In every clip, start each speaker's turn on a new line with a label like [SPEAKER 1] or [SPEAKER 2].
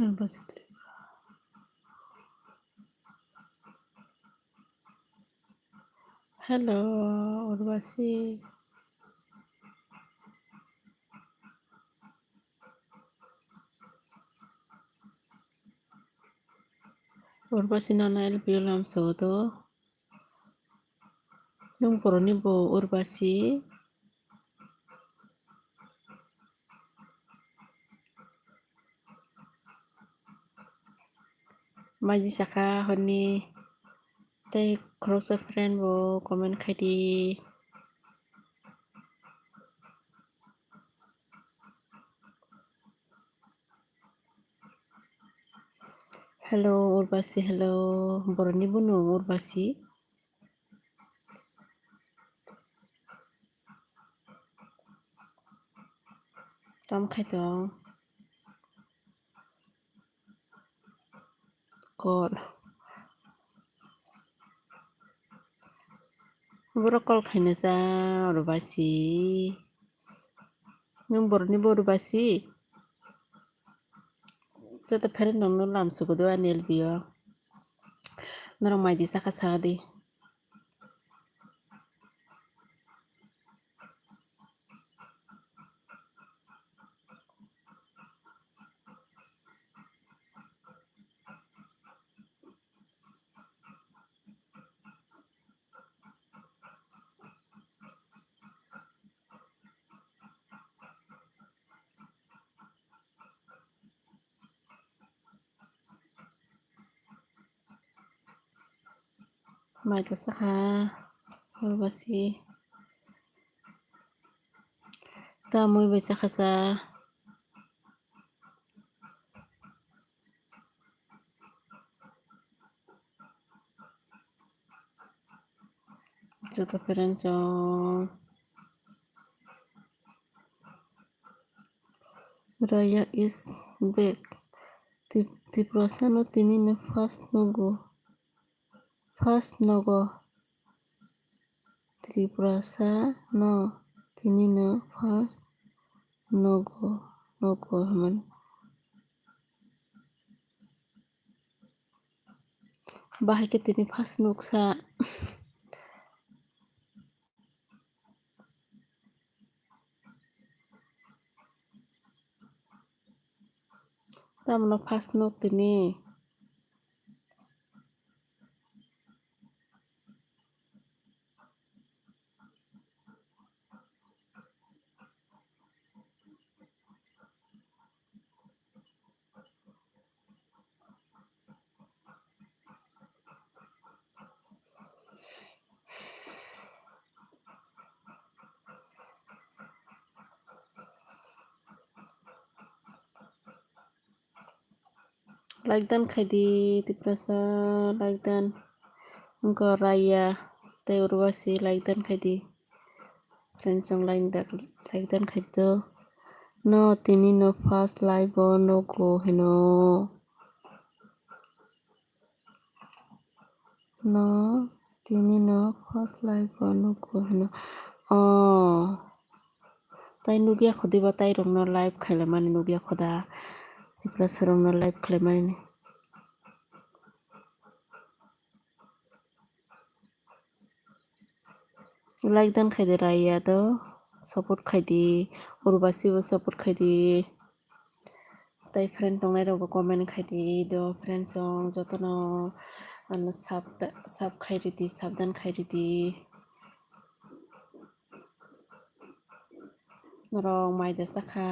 [SPEAKER 1] Urvashi hello Urvashi Urbasi nana LPU lam sodo nung poroni bo urbasi maji saka honi tei cross friend bo comment khaidi hello urbasi hello boroni bunu urbasi tam khaitong kor borokol khaina sa urbasi nung boroni bo urbasi jota friend nong no lam sugodo an LPU norong maji saka sadi maji saka urbasi tamui bai saka sa jota friend chong Raya is back. Tiprasa no tini ne fast no go. Tiprasa no tini ne fast no go man. Bahai ke tini fast nuksa. Tam no fast nuk tini. Like dan khaidi tiprasa like dan engko raya te urbasi like dan khaidi friend song like dan khaidi no tini no fast live no go heno no tini no fast live no go heno tai nubia khodi ba tai rong no live khaila mani nubia khoda tiprasa rong no live khaila mani like dan khaidi raya do support khaidi urbasi bo support khaidi tai friend tongnai rok bo comment khaidi do friend song jotono sab khairidi sabdan khairidi norong maida saka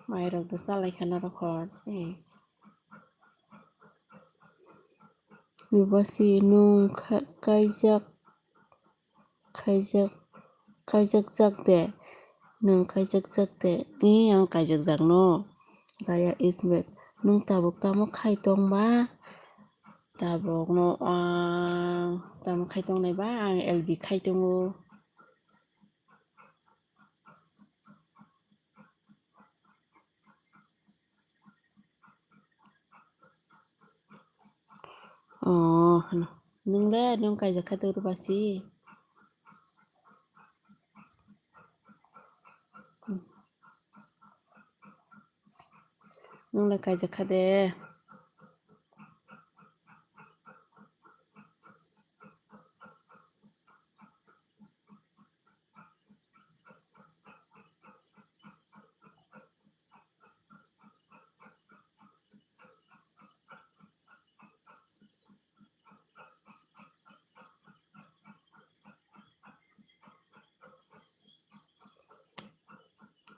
[SPEAKER 1] mai rok do salai khana record urbasi nung kaijak jakde nung kaijak jakde ni ang kaijak jakno raya is back nung tabuk tamo khai tongba tabuk no tamo khai tongnai ba ang LB khai tongo hano Nunglah nung kajakha urbasi. Nunglah kajakha de.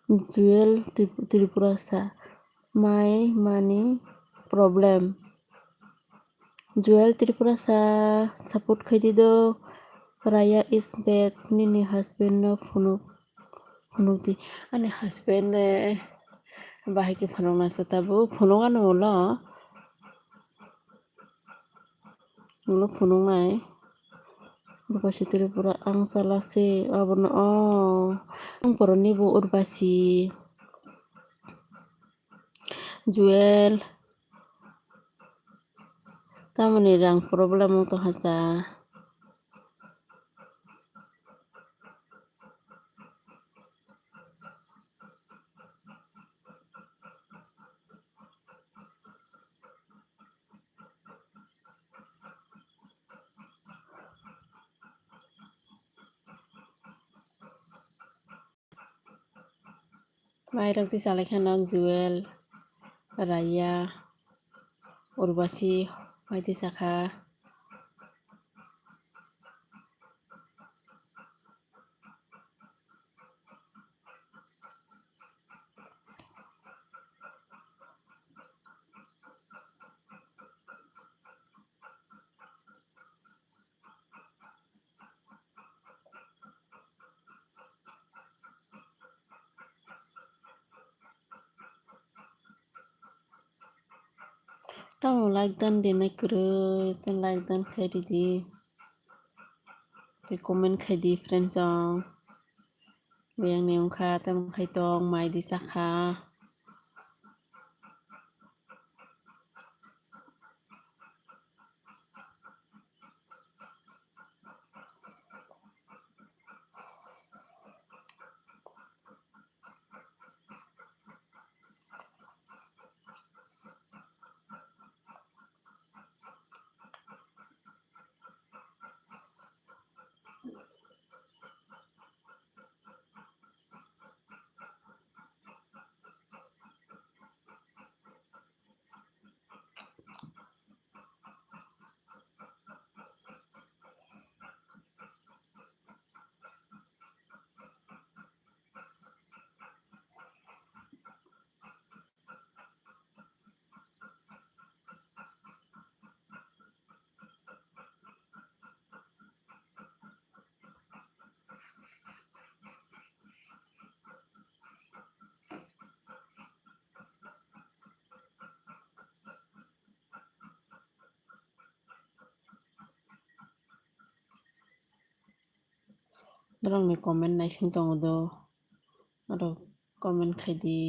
[SPEAKER 1] Jual Tripurasa. My money problem. Jual Tripurasa support khaidido. Raya is back. Nini husband no phunukti. Ani husband bahiki phunuk nasa tabu phunukano ulo. Ulo phunuk nai. Urbasi Tripura ang salase abono ang poroni bu urbasi Juel tamani rang problem to hasa Mairag ti salekhanak Juel Raya Urbasi maiti sakha tamu like dan dinai kuru ten like dan khairi di te comment khaidi friends ong bayang neung kha tam khaitong mai di sakha dorong ni comment nai sing tong do aro comment khaidi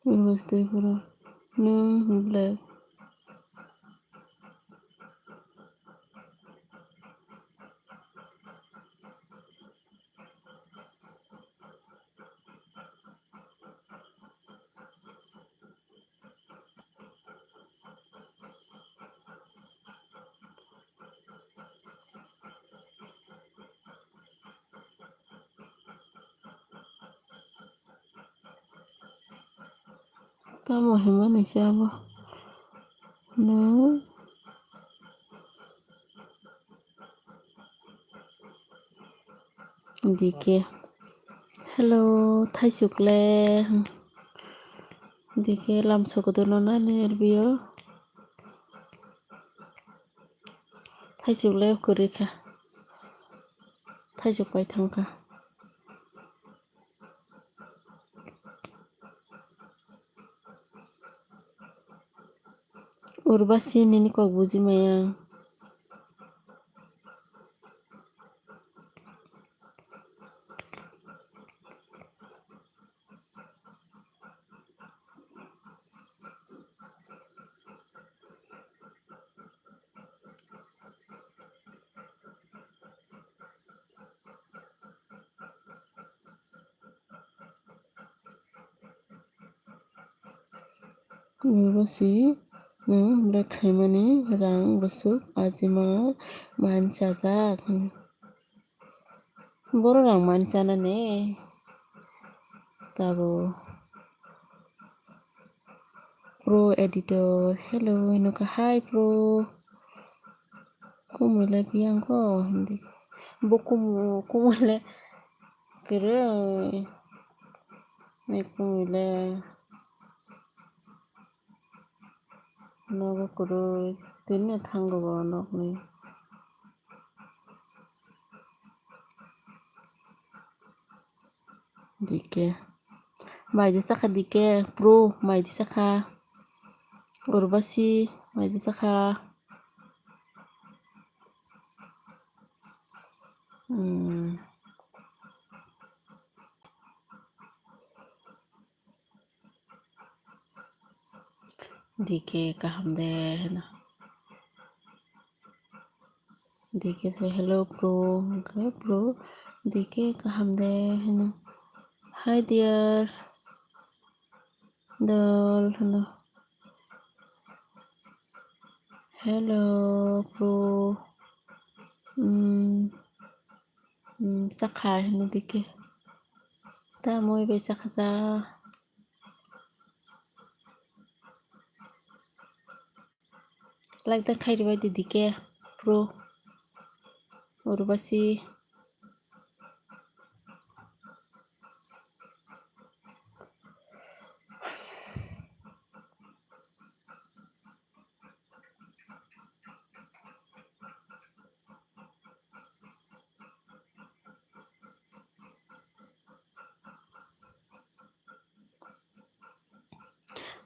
[SPEAKER 1] Urbasi Tripura no black kamu hemani siapa no dike Hello, Thaisukle. Dike lam sokodono na nerbiyo. Thaisukle kurika. Thaisuk pai thangka. Urbasi nini kok buji maya. Urbasi lekhaimani rang busuk ajima mansajak. Boro rang mansana ne. Tabo. Pro editor. Hello, inuka hi pro. Kumule piyang ko. Hindi. Kumule. Kira. Kumule. Naga kuro. Tini thango ba nokni. Dike. Mai di saka dike. Pro. Mai di saka. Urbasi. Mai di saka. Dike kaham deh. Dike say hello pro. Okay pro. Dike kaham deh. Hi dear. Dol. Hello pro. Saka dike. Ta moi be saka sa. Like that khairi bai dike pro. Urbasi.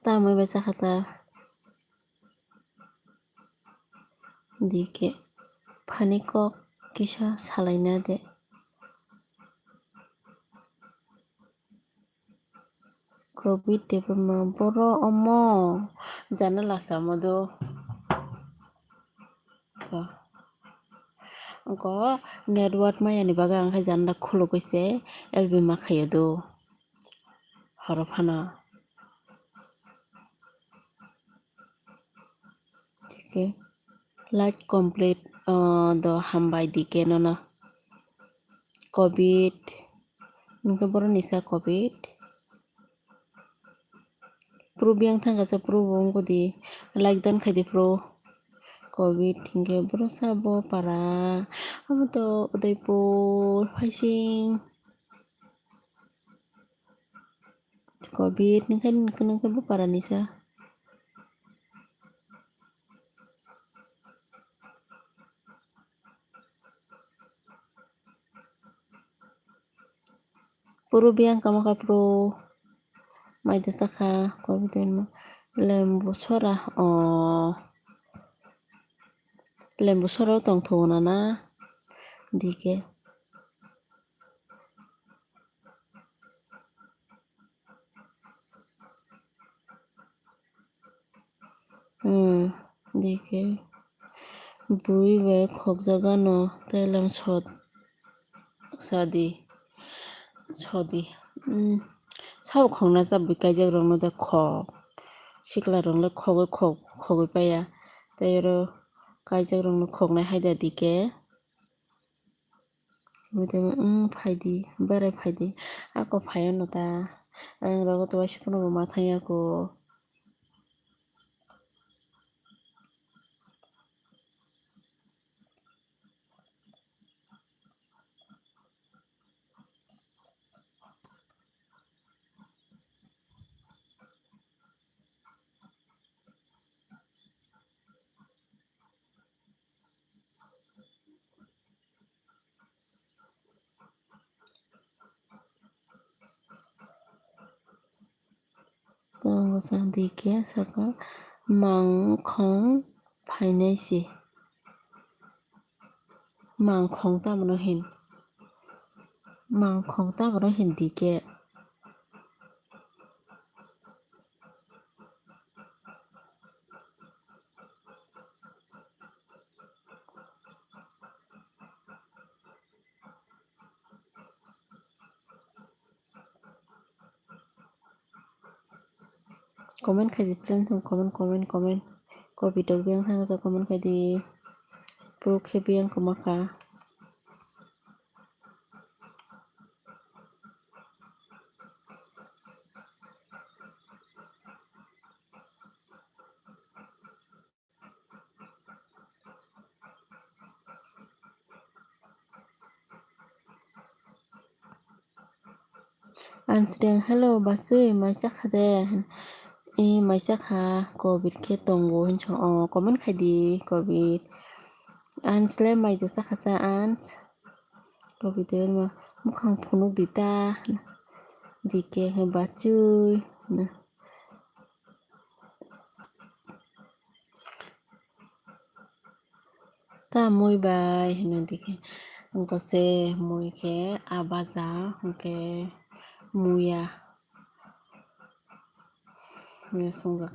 [SPEAKER 1] Ta moi be saka ta. Dike. Panikok kisah salaina de. Covid debama boro omo. Jana lasa modo. Ko network maya ni baga angkai janda khulo kaise LB makhayo do. Horofana. Okay. Like complete do hambai dike nona. Covid. Nungke boro nisa Covid. Pro biang thangka sa pro bongko di. Like dan khai di pro. Covid hingga boro sabo para. Amo to Udaipur. Paising. Covid nungke bo para nisa. Puro biang kamaka pro. Mai saka Covid mo. Lembu sora. Lembu sora tong thona na. Dike. Dike. Bui be khok jaga no. Telam sod. Sadi. Sao khong na sa bui kaijak rong no da khok. Sikla rong le khogoi paya. Tayro kaijak rong no khok na haida dike. Mude phaidi. Berai phaidi. Ako phayo no ta. Ang rogo to waisi kono ma thangya ko. Sang dike saka mangkhong phainaisi. Mangkhong tamano hin. Mangkhong tamano hin dike. Comment khai di friend thong comment. Ko video biang thang sa comment khai di pro khe biang ko maka. Ansdeng hello basui maisa khade. Maisa kha covid khe tongo hincho comment khai di covid. Ans le mai jasa khasa ans. Covid ma mukhang phunuk dita. Dike he bachui. Ta mui bai dike. Engko se mui khe abaza engke muya songjak.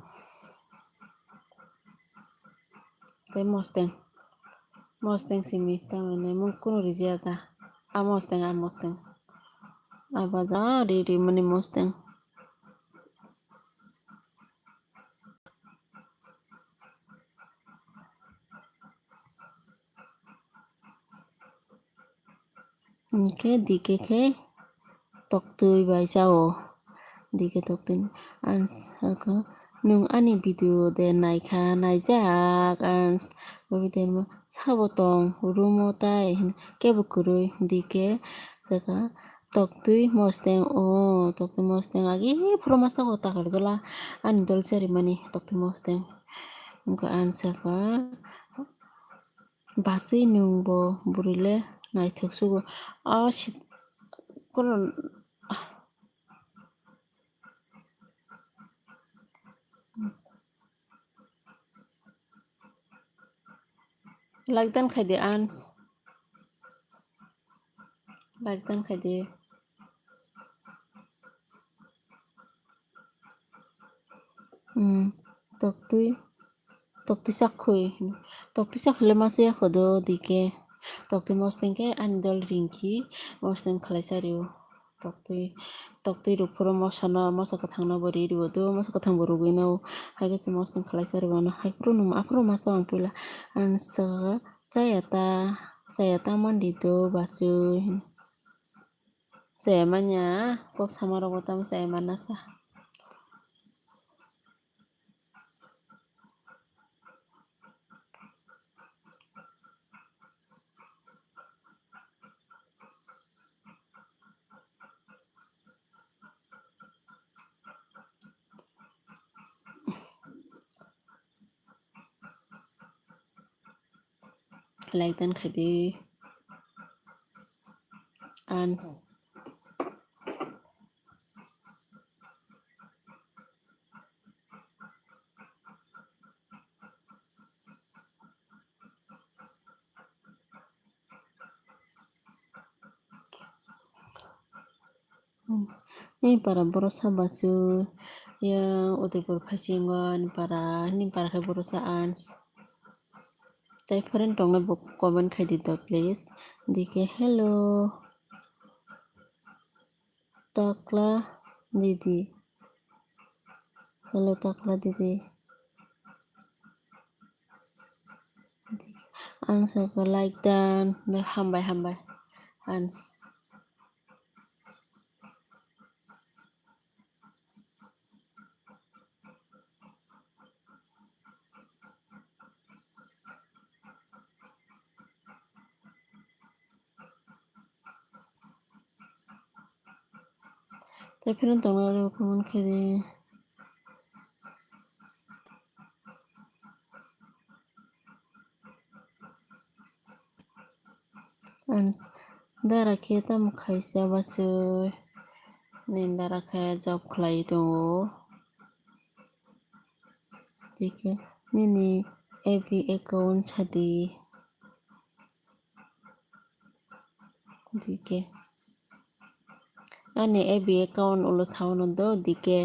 [SPEAKER 1] Tei mosteng simi tamane mung kuno rizia ta. Mosteng. Abaza ri mani mosteng. Engke dike khe toktui bai sao. Dike toktui ans ako nung ani video de naijak ans video sabo tong rumo tai kebo kurui dike jaka toktui mosteng agi puro masago takarjala ani dol charimani toktui mosteng. Engko ans saka basui nungbo burile naithok sugo kono like dan khai di ans. Like dan khai di. Toktui sakhui. Toktui sakhle masya khodo dike. Toktui mosteng ke ani dol ringki mosteng khlai sario. Toktui rok puro mosa kathang bo ri do mosa kathang bo rugui no haike se mosteng khlai sario no haikro numa afro masa ang puila ans sayata mandi do basui. Saya manya kok sama robotam saya manasa. Like dan khai di ans. Ini para borosa basu yang Udaipur Pasingon para khe borosa ans. Tai friend tong bo comment khai di to please. Dike hello. Takla didi. Hello takla didi. Ans saka like dan hambai ans. Tai friend tong comment khai di. Ans dara khe tam khaisa basu. Nin dara khe job khlai tongo. dike nini FB account sadi dike ani FB account ulo sauno do dike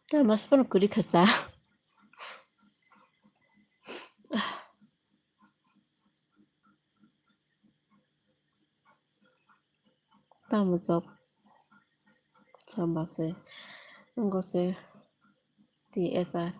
[SPEAKER 1] ta mas pun kuri khasa ta mo job sambase ngose TSR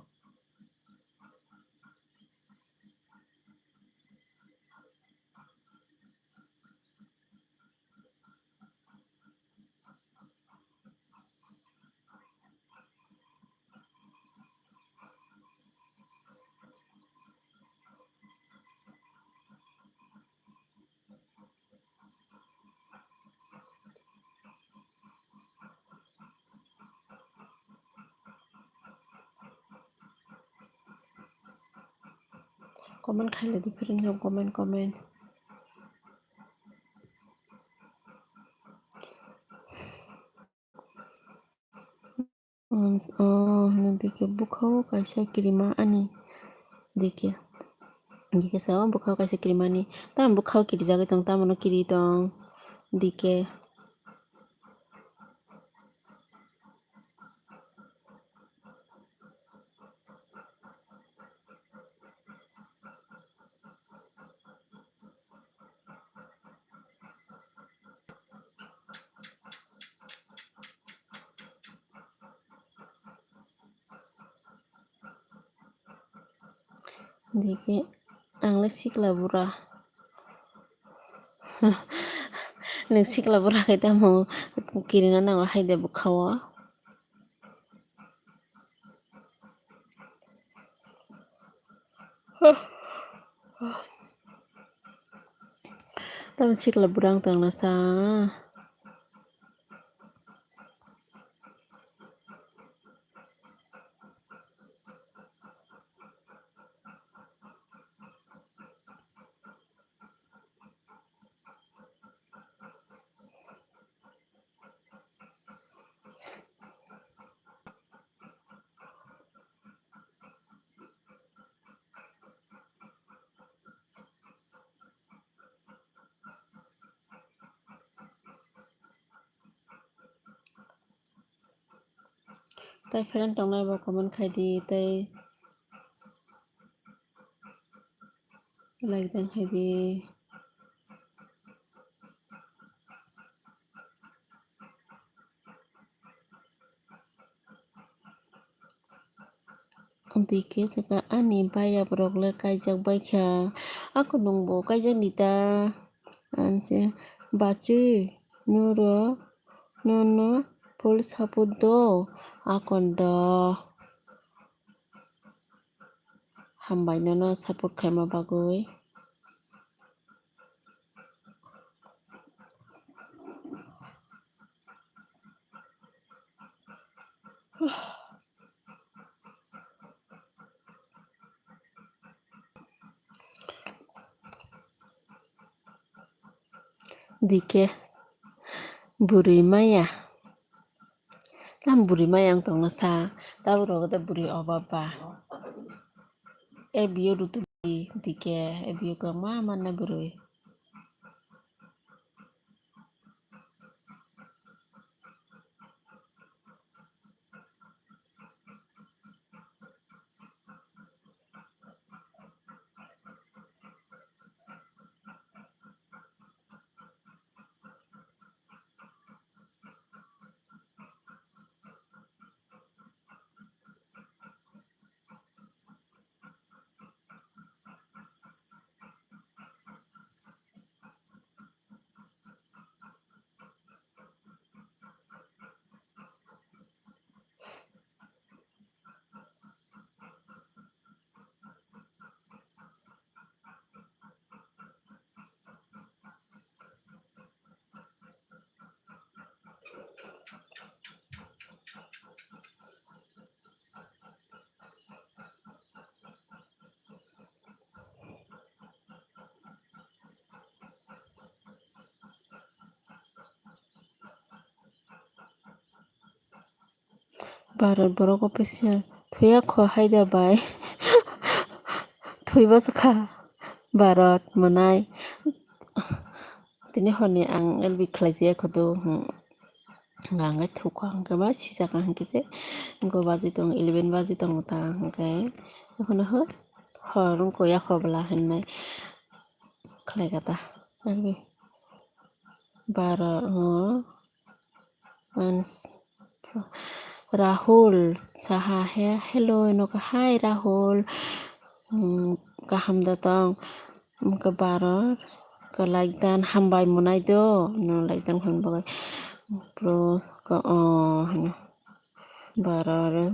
[SPEAKER 1] comment খাইলে different jong comment dike bukhao kaisa kirima ani dike dike sao bukhao kaisa kirima ani tam bukhao kiri jagai tong tamono kiri tong dike dike angla sikla bura neng sikla bura kai tamo kirina nango haide bukhao tam sikla burang tang na sa tai friend tong nai bo comment khai di tai like dan khai di dike saka ani baya borok le kaijak baikha ako nungbo kaijak nita anse bachi nuro nono full support do akon do hambai nono support khaima bagoi dike buri maya tam buri maya ang tong na sa taburo gata buri obaba ebio rutu dike ebio ka ma manna burui Barat borok official thuya kho haida bai thuiba sakha Barat monai tini honi ang LB khlaisi khodo hanggai thuko hangke ba sijak hangke je go baji tong 11 baji tong ta hangke hono ho rungko yakho bala hennai khlai kata LB Barat ans Rahul saha he hello no ka hi Rahul kaham datang ke Barat ke laikdan hambai munai do no laikdan khon bagai pro ke hano Barat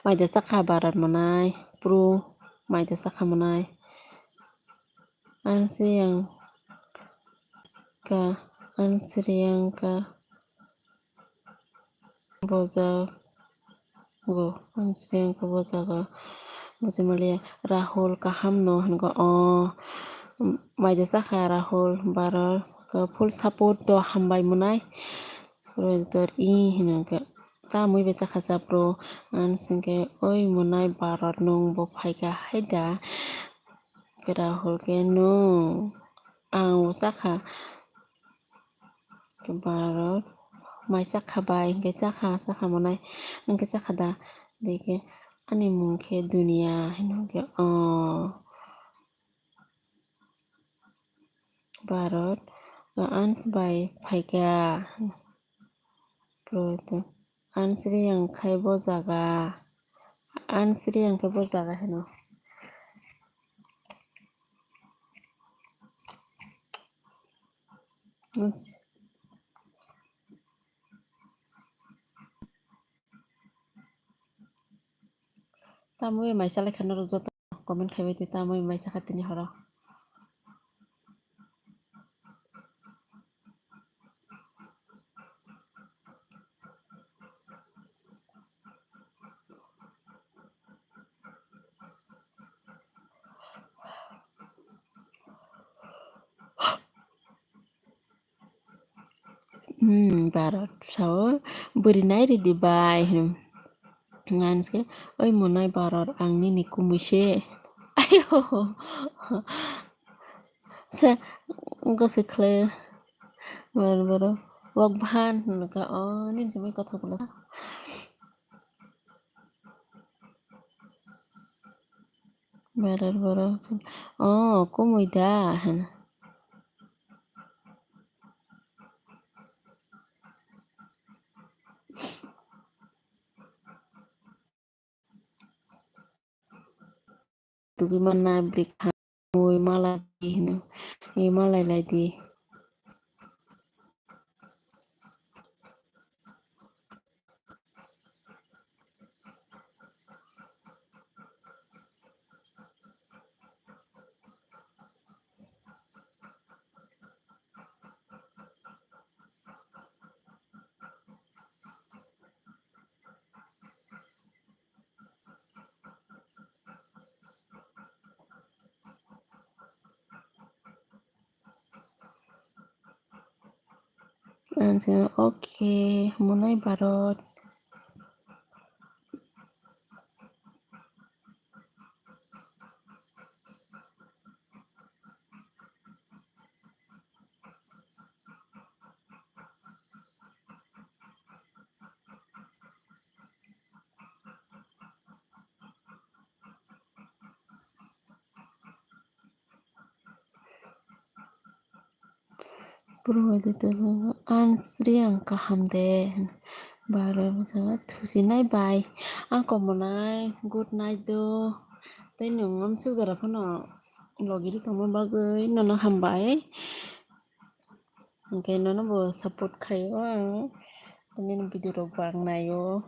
[SPEAKER 1] maida sakha Barat munai pro maida sakha munai ansriyangka boza go ansriyangka boza go Musimaliya Rahul kaham no hango maida sakha Rahul Barat ke full support do hambai munai rotor hinangka ta mui be sakha sapro ansingke oi munai Barat nong bo phaika haida ke Rahul ke no ang sakha ke Barat mai sakha bai ke sakha munai angke sakha da deke ani mungke dunia hinangke Barat ans bai phaika proto ansri yang khai bo jaga heno tamui maisa lekhana joto comment khaibai te tamui maisa khatini horo Barat sao burinai ridi bai nganske oi monai Barat angni ni kumise ayo sa gose khle baro wak bhan ka nin semai kotha bola Barat baro kumuida hana tubi mana break mui malai hino malai lai di answer okay monai Barat pro itu ansri yang kaham deh Barat misalnya thusinai bai angko monai good night do tei nungam sujara phono logiri tongma bagai nono hambai angke nono bo support khayo tini video rok bang nayo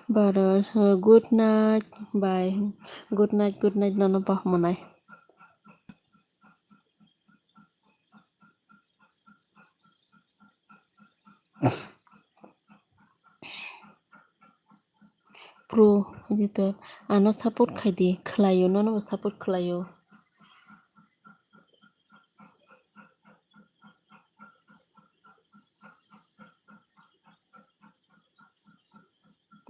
[SPEAKER 1] Barat good night bye good night nono pah monai pro Editor ano support khaidi khlayo no support khlayo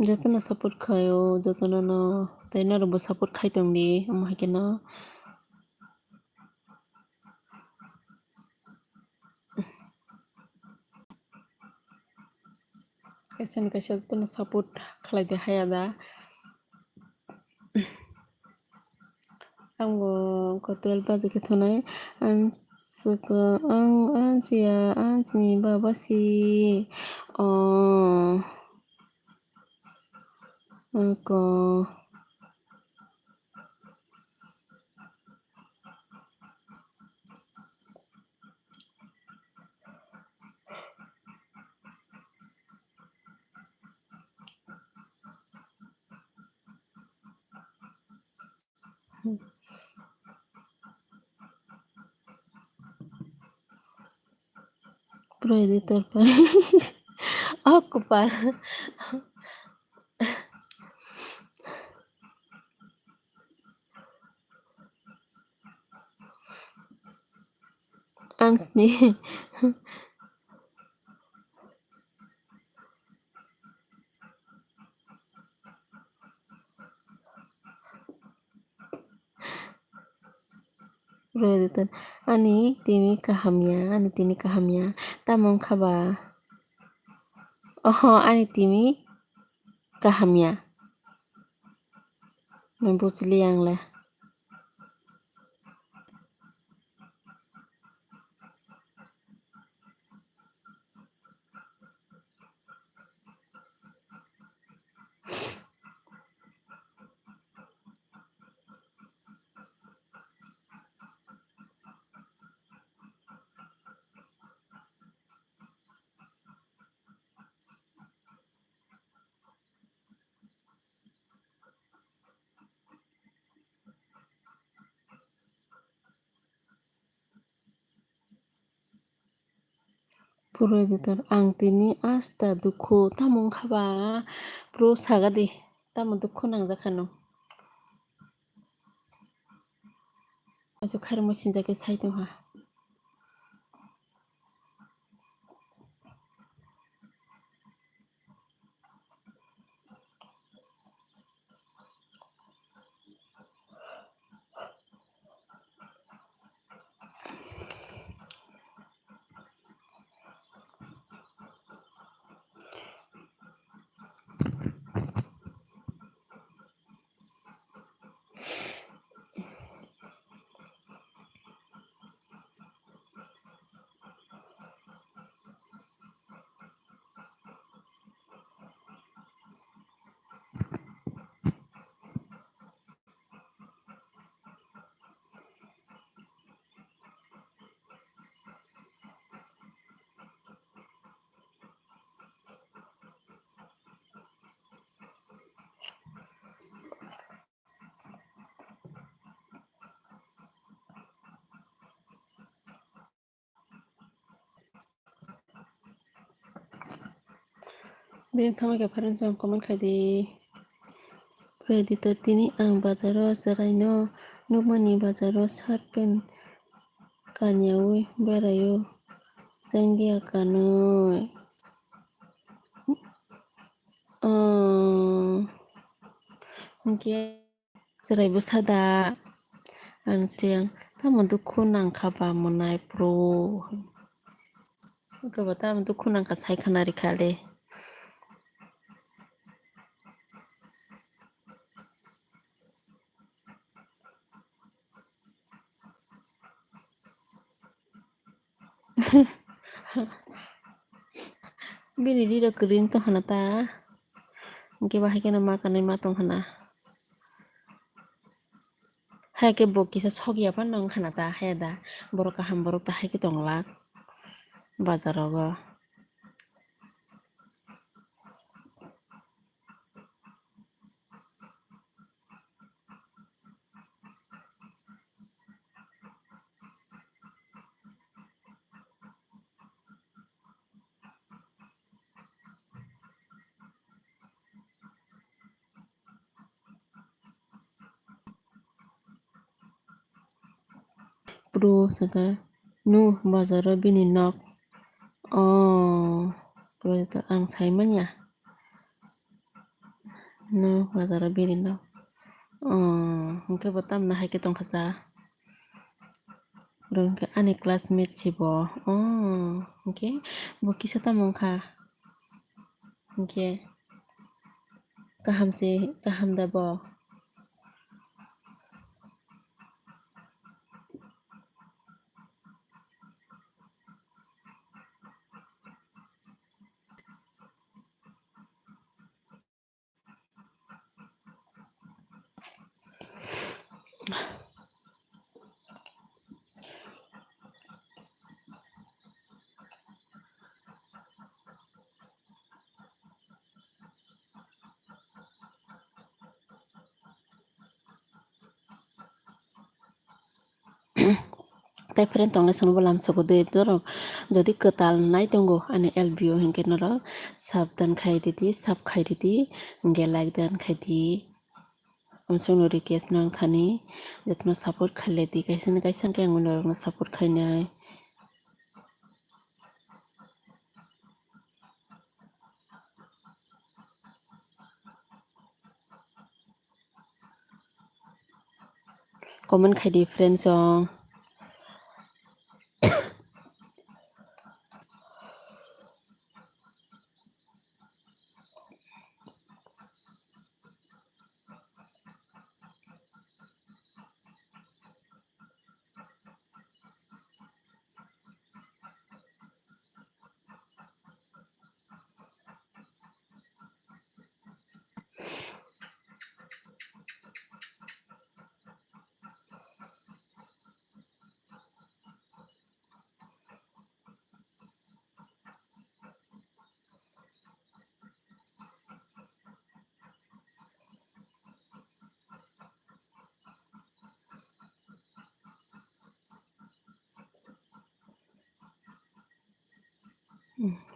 [SPEAKER 1] jotono support khayo jotono no taino robo support khaitong di amhaikeno kaisa ni kaisa jotono support khlaide haya da आंबो गथ'ल बाजिखौ थनाय आंसोखौ आंसिया आंसिनि बाबासि आंखौ pro editor para ocupar आंसिनि pro editor ani tini kahamnya tamong khaba ani timi kahamnya बुझली आंला pro editor ang tini asta dukho tamong khaba pro sagadi tamo dukho nangjakano aso kharmo sinjake saitongha Bem tama ka parents ang comment khadi pro editor tini ang bazaro zaraino nukmani bazaro shirt pant kanyawi berayo jangia kanoi Mungkin cerai besada ansriang tamo dukho nangkhaba monai pro kaba tamo dukho nangkha saikhanari khale bini riro kuring to hanata mungkin bahai kena makanai matong hana hai ke bokisa sogya pan nang hanata hayada borok kaham borok ta hai ke tonglak bazarogo pro saka nu bazaro bini nok pro itu ang saimon ya nu bazaro bini nok hingke botam na haike tongkhasa pro hingke ani classmate sibo hingke bo kisa tamongkha hingke kaham dabo tai friend tongna sono bolam soko de doro jodi ketal nai tongo ani LBO hingke noro sabdan khai didi sab khai didi hingke like dan khai di amsung no request nang thani jatno support khaile di kaisa na kaisa ke ang noro support khainai comment khai di friend song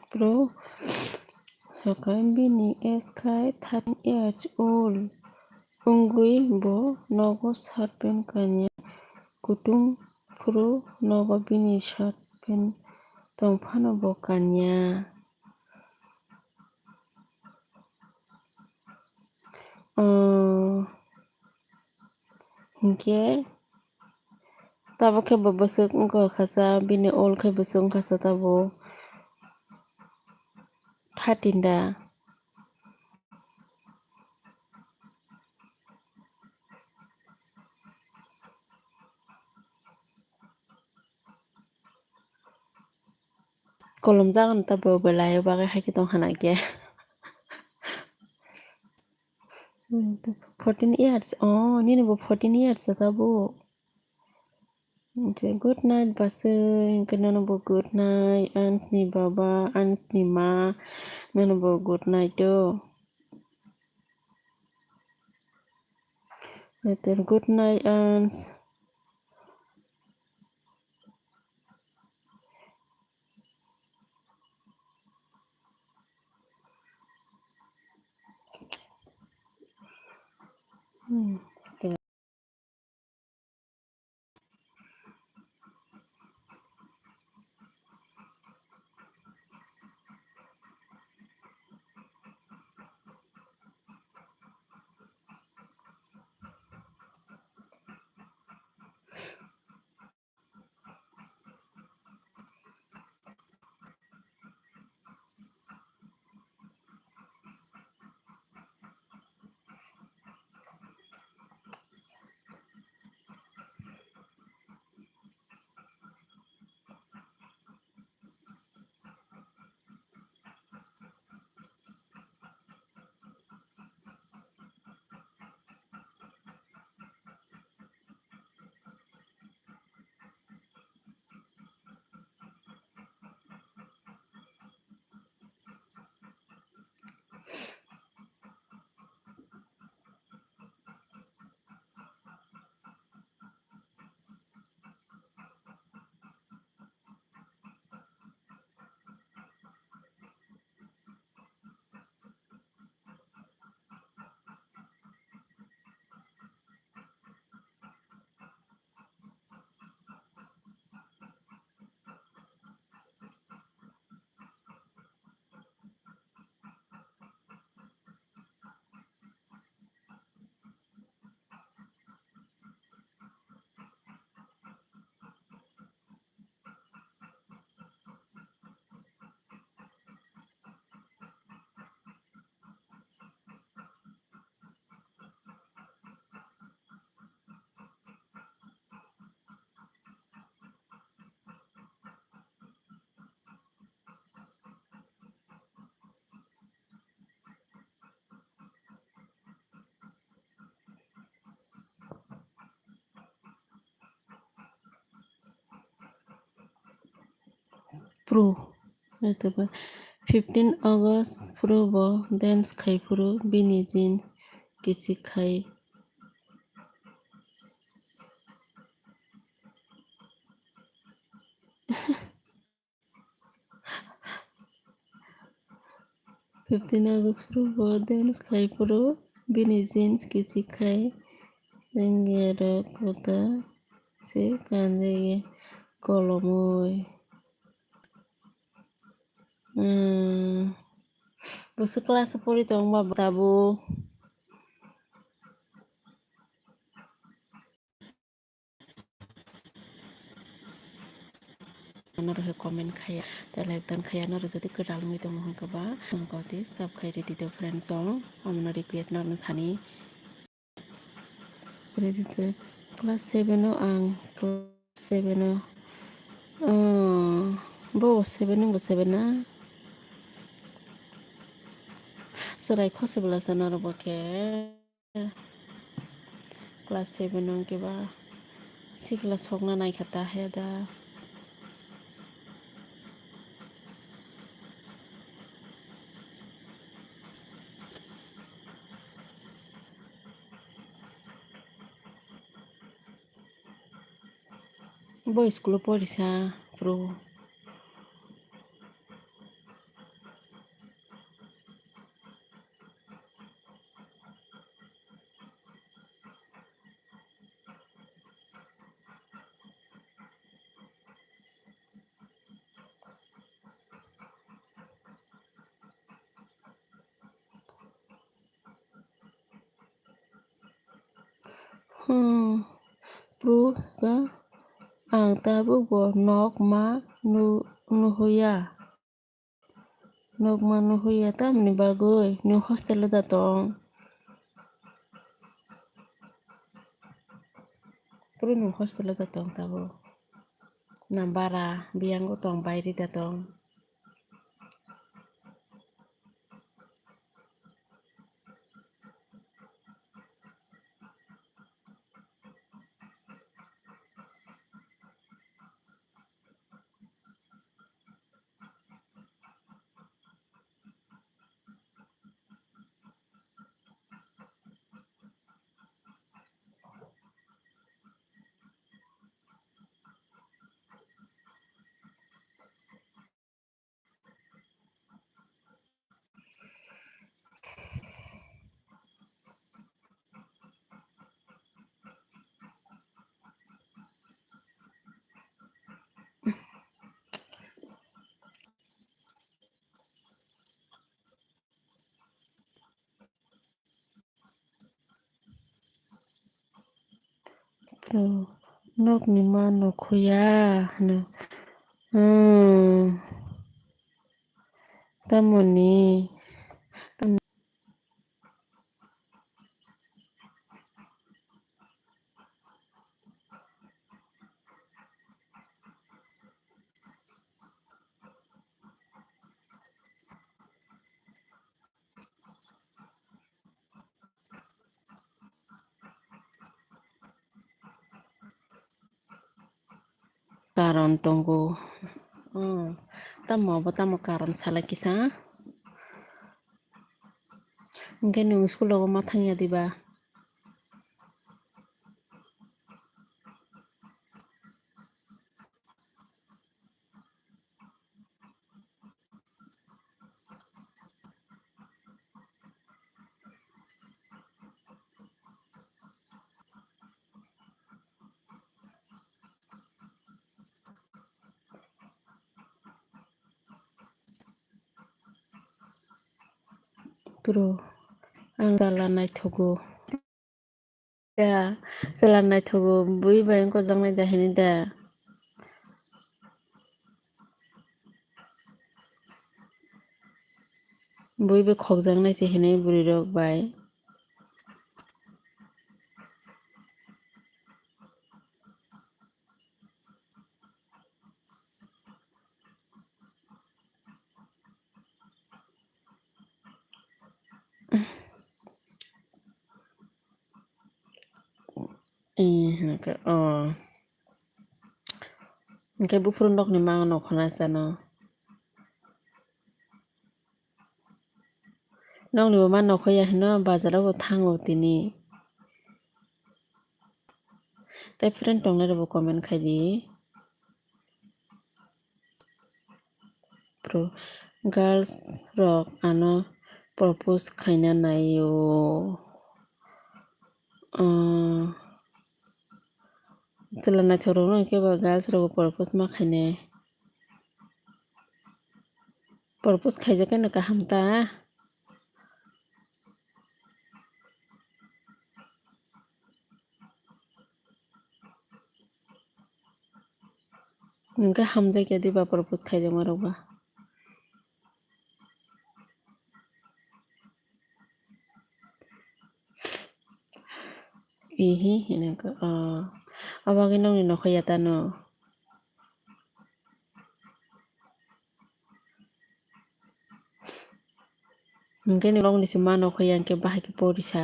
[SPEAKER 1] pro sakai bini s khai 13 years old ungui bo nogo satpen kanya kutung pro nogo bini satpen tongphano bo kanya hingke tabo khe bo bosuk ongka khasa bini ol khai bosuk ongkhasa tabo 13 da kolom jagan tabo belai bagai haike tongkhana ke 14 years nini bo 14 years tabo okay good night basui kenano bo good night ans ni baba ans ni ma nano bo good night do later good night ans pro itu 15 August pro bo dance khai pro bini jin kisi khai 15 August pro bo dance khai pro bini jin kisi khai sengero kota se kanjege kolomoi Busu kelas 10 tong ba tabu naro comment khaya ta like tan khaya naro jodi kedal mi tong hong kaba koti sab khai ready to friend song amna request naro thani ready to class 7 o ang class 7 o bo 7 bo 7 na serai khose bela sana ro bake class 7 o ke ba si class hokna nai khata he da bo school পড়িছা pro pro ka ang tabu bo nok ma nu hoya nok ma nu hoya ta mni bagoi nu hostel da tong pro nu hostel da tong tabu nambara biang go tong bairi da tong pro nok ni ma nok hoya no tamoni karon tonggo tamo bo tamo karon sala kisa ingke nung school go mathangya diba pro ang dala naithogo da sala naithogo bui bayang ko jangnai da hini da bui be khok jangnai se hini buri rok bai naka ingke bufurun rok ni mang no khona sano nongni bo ma nokhoya hino bazar o thango tini tei friend tongnai rok bo comment khaidi pro girls rok ano propose khaina naio chwla naithok rok no kebo girls rok propose ma khaine propose khaijakeno kaham ta hingke hamjai ke diba propose khaijakma rok ba ihi hinaka abage nongni nokhoya tano hingke ni nongni si ma nokhoya hingke bahai ke porisa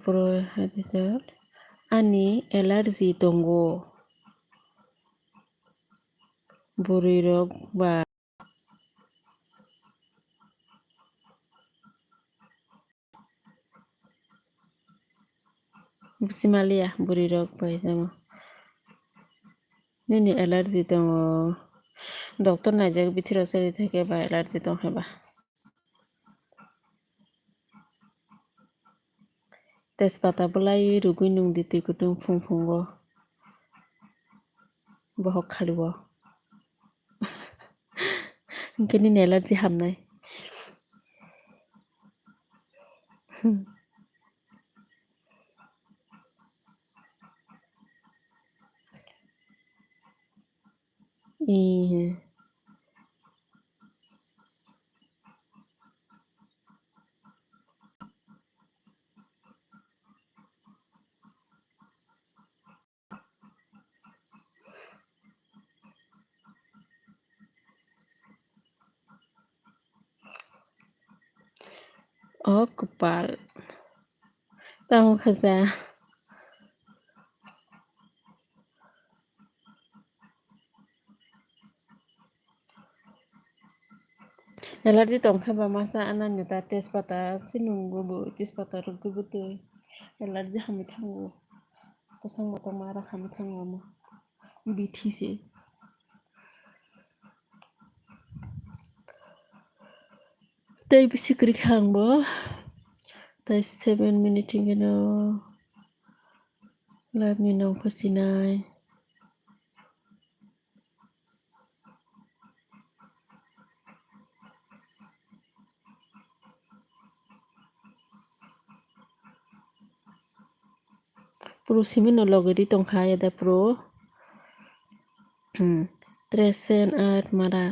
[SPEAKER 1] pro editor ani allergy tongo burui rok ba simalia burui rok bai jamo nini allergy tongo doctor naijak bithiro chari thake ba allergy tongkhai ba tejpata bolai rugui nungdi tui kutung phung phungo bohok khalio hingke nini allergy hamnai kepal tamu khaja allergy tongkha ba masa anani ta tejpata sinungbo bo tejpata rugui bo tui allergy hamui thango kwchang motong ma rok hamui thango omo bithi se tei bisi kwrwi khang bo tei 7 minute hingkeno live ni nong phosinai pro simi no logeri tongkha yada pro tresen at mara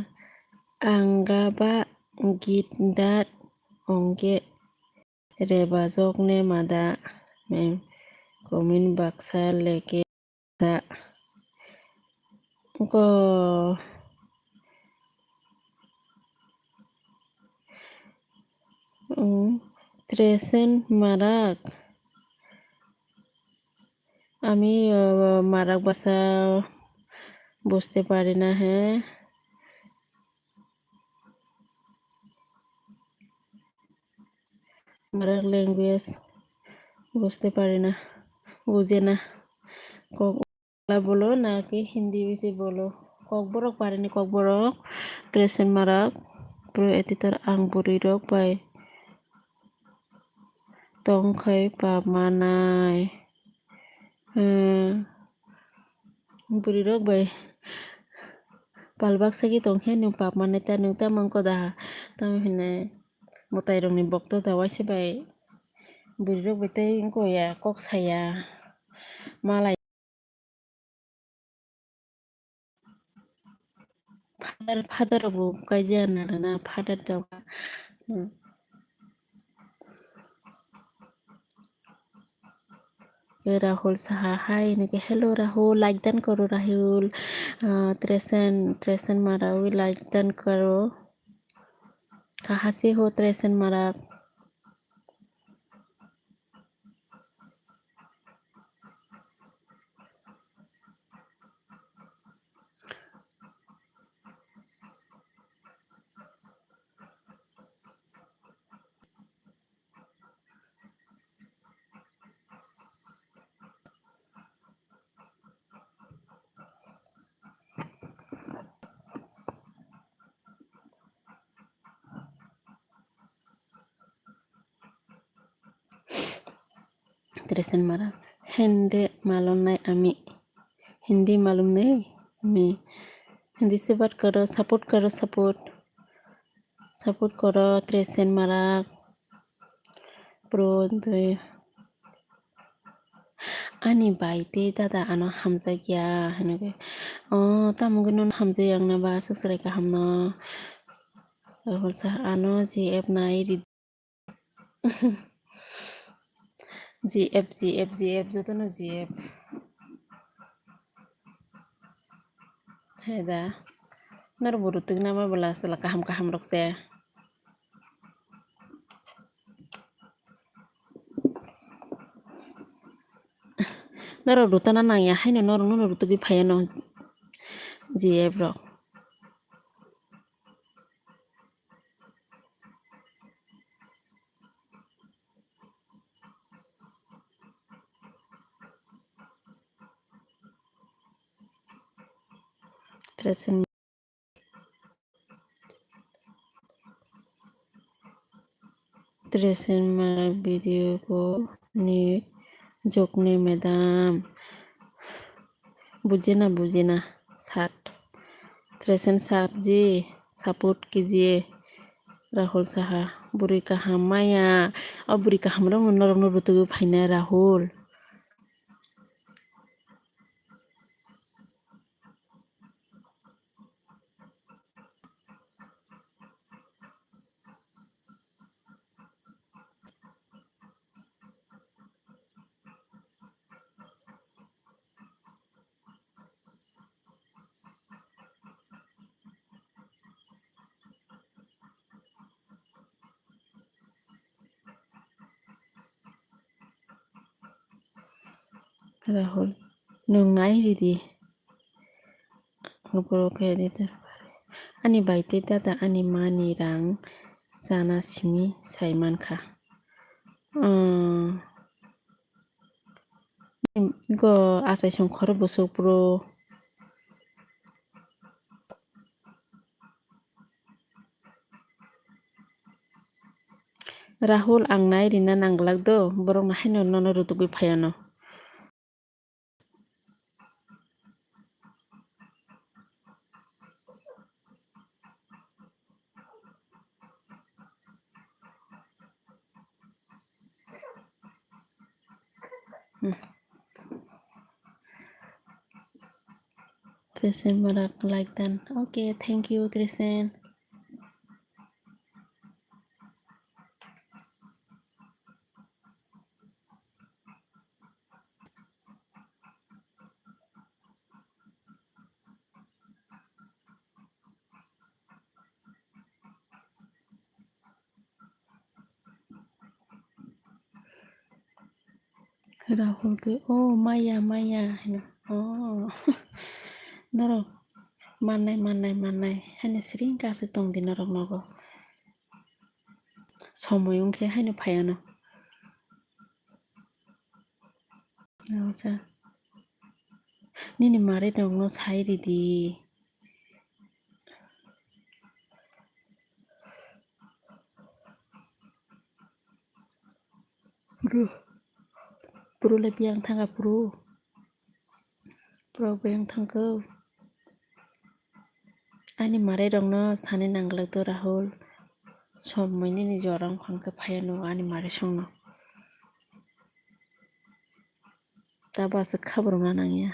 [SPEAKER 1] angaba git dat ongke rebajokne mada komin baksa leke da ko tresen marak আমি মারাক ভাষা বুঝতে পারি না হ্যাঁ মারাক language বুঝতে পারি না বুঝে না বাংলা বলো নাকি হিন্দি বেশি বলো ককবরক পারিনি Kokborok ট্রেসেন মারাক pro editor ang buri rok bai tongkhai pamanai buri rok bai palbak sagi tongkhe nung papmanai ta nung tamang koda tamo hinai motai rok ni bokto da waise bai buri rok bai tei goya kok saya malai father rok bo kaijia na father dok Rahul Saha हाय इनके hello Rahul like done करो राहुल त्रेसन मारा हुई like done करो कहाँ से हो त्रेसन मारा त्रेसन मारा हिंदी मालूम नहीं अमी हिंदी मालूम नहीं मैं हिंदी से बात करो सपोर्ट करो त्रेसन मारा प्रो आनी बायते दादा आनो हामजागिया होनोगे तामुगोन हामजायो आंनाबा सोसराय गाहामनो हरसा आनो जि एप नाय जि एप जतनो जि एप है दा नर बुरुतुग नामा बोला सला kaham रखसे नर रुतना नाया हायनो नर रुतुगि फायनो जि एप रक त्रेसन मारा वीडियो को नीट जोकने मैदाम बुझे ना साथ त्रेसन साथ जी सपोर्ट कीजिए राहुल साहा बुरी कहा माया और बुरी कहा नर रुतुगि फायना राहुल राहुल नोंनाय रिदि आनी बायते दादा आनी मानि रां जाना सिमी साइमानखा गो आसाय संखर बसो प्रो राहुल आंनाय रिना नांगलाक दो बरं नाहायनो नन रुतुगि फायानो त्रेसन मारा लाइक दान ओके थैंक यू त्रेसन राहुल के ओ माया नर माननाय हायनो सिरिं गासो दं दिन रक नगो समय उनखे हायनो फायानो निनि मारे दं न साइ रिदि Pro le biang thanga pro biang thangko ani mare rong no sane nanglak to Rahul som moini ni jorang khangke phayano ani mare songno ta basa khabar na nangya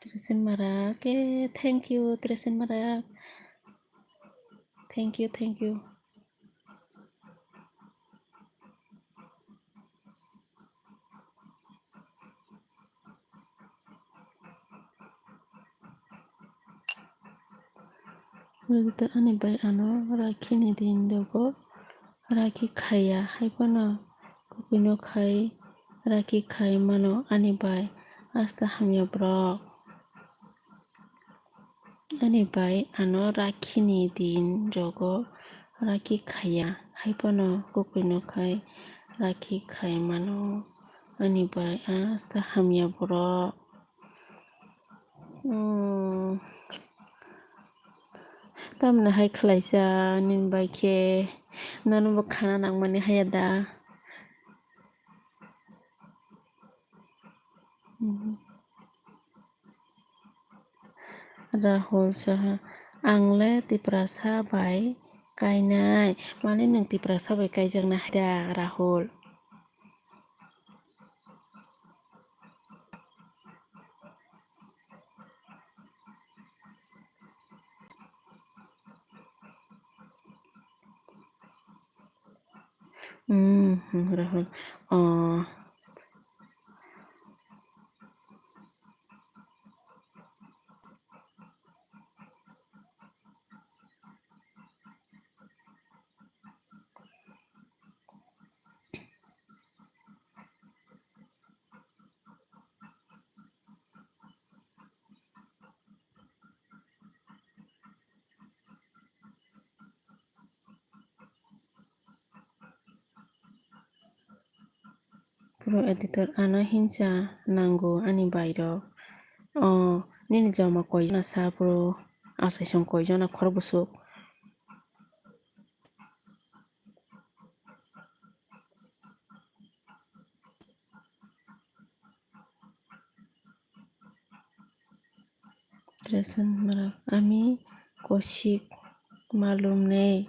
[SPEAKER 1] Terusin marak, thank you, terusin marak. Thank you, thank you. Begitu ani bai ano rakhi ni din dogo rakhi khaya hai pono kukuino khai rakhi khai mano ani bai asta hamya brok ani bai ano rakhi ni din dogo rakhi khaya hai pono kukuino khai rakhi khai mano ani bai asta hamya brok tamna hai khlaisa nin bai khe nanu bo khana nangmani hayada Rahul saha angle tiprasa bai kainai mane nang tiprasa bai kaijak na haida Rahul Rahul pro editor ano hinsa nango ani bairo nini jama koijana sa pro asaisong koijana khorbusuk Tresan marak ami kosik malum nei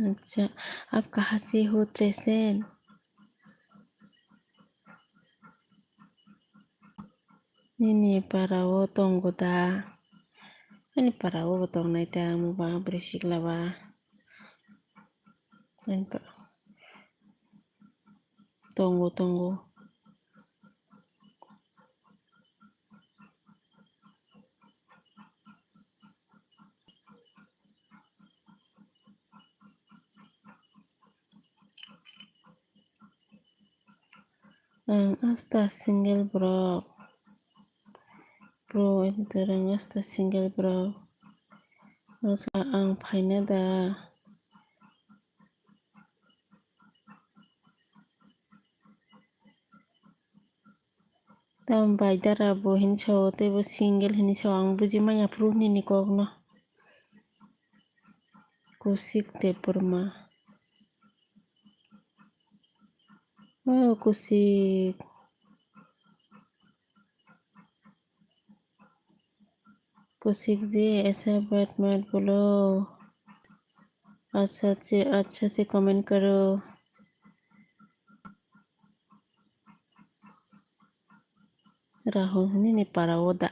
[SPEAKER 1] अच्छा आप कहाँ से हो त्रेसेन Nini parao tonggo da Ini parao botong naita muba berisik laba Ini tonggo asta single bro itu terang asta single bro Masa ang paine da Tam baidara bo hincho tebo single hini cho ang buji maya proof nini kogno kusik te purma kusik Kushik जी ऐसा बात मत बोलो अच्छा से comment करो Rahul ini para oda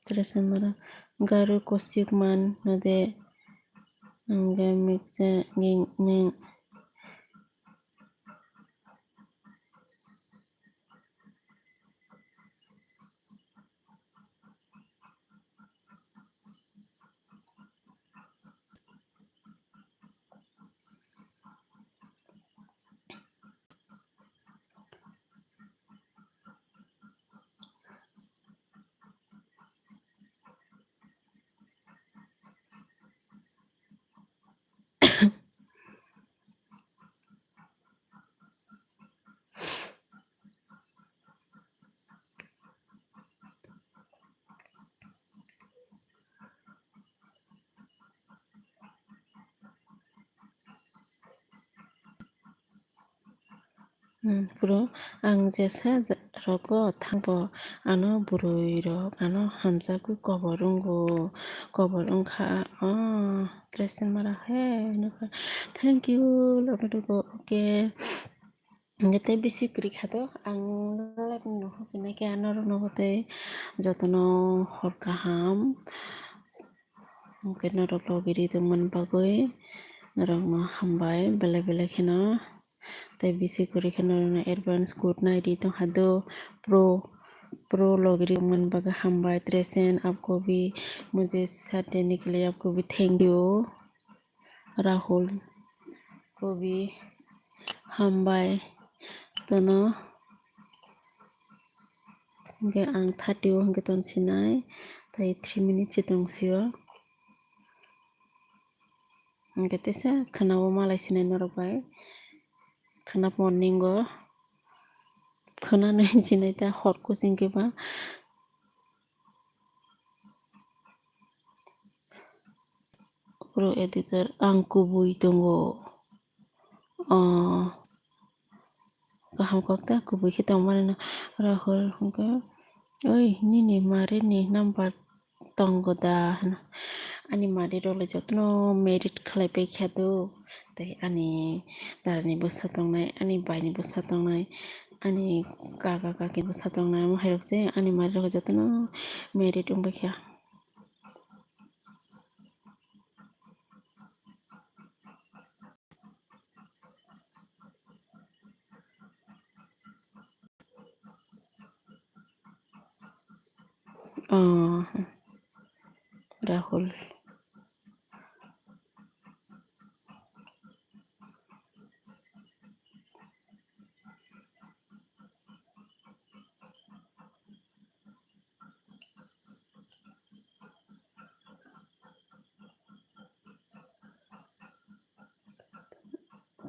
[SPEAKER 1] terus mara garu kosik man nade anggamikja nging Pro ang jesa roko thangpo ano burui rok ano hamjaku koborungka Tresen marah he thank you logo oke ngete bisi kuri khato ang lep no hosine ke anor no hote jotono hor kaham mungkin norok logiri tungman bagoi norok no hambai bele bele kheno tai bisi kuri kheno advance good night di tong hado pro logiri man baga hambai tresen आपको भी मुझे साथ देने के लिए आपको भी thank you Rahul को भी hambai tono hingke ang 30 hingke ton sinai tai 3 minutes tong sio hingke tesa khanao malai sinai norok bai khana morning go khana nai sinai ta hot ko singke ba pro editor ang kubui tongo kaham kokta kubui khitong mane rahul hingke oi nini mare ni number tongo da ani mari role jotno merit khlaipai khado tai ani darani bosa tongnai ani baini bosa tongnai ani kaka kaki bosa tongnai mo hairokse ani mari role jotno merit ungbai kha Rahul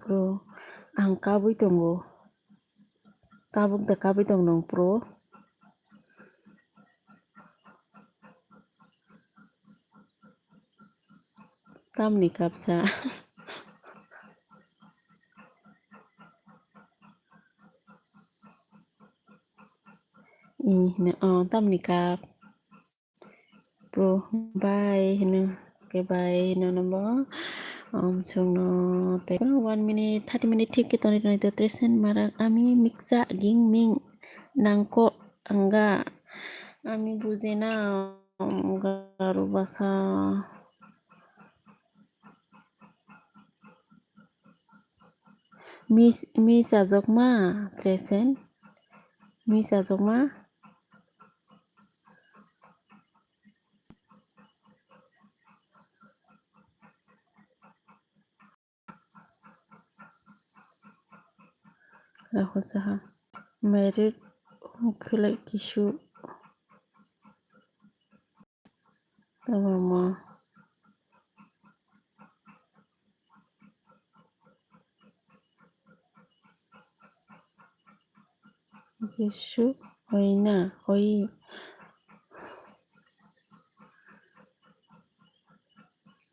[SPEAKER 1] pro ang kabui tongo kabuk da kabui tong nong pro tamni kapsa tamni kap pro bye hino ke bye hino namo sungno te 1 minute 30 minute ঠিক ke toni toni to tresen marak ami miksa ging ming nangko angga ami buze na garu basa mi sajok ma tresen mi sajok ma Rahul Saha merit khilai kisu tawama kisu hoina hoi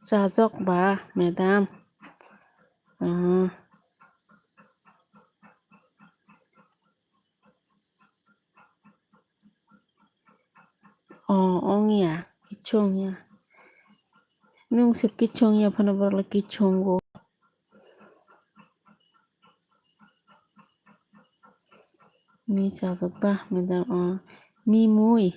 [SPEAKER 1] sajok ba madam ongya kichongya nung se kichongya phana barla kichongo mi sajok ba madam mi mui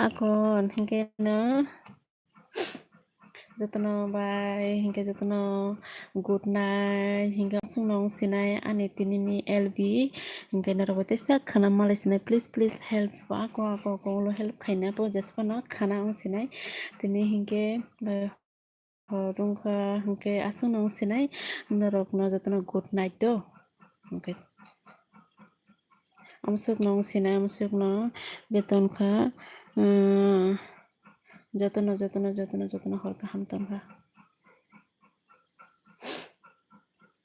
[SPEAKER 1] akon hingke na jotono bye hingke jotono good night hingke sungnong sinai ani tinini lb hingke narobote sa khana malai sinai please help ako lo help khaina po jaspa khana ong sinai tini hingke rungka hingke asungnong sinai norok no jotono good night to hingke amsuk nong sinai amsuk no beton kha jotono hor kaham tongkha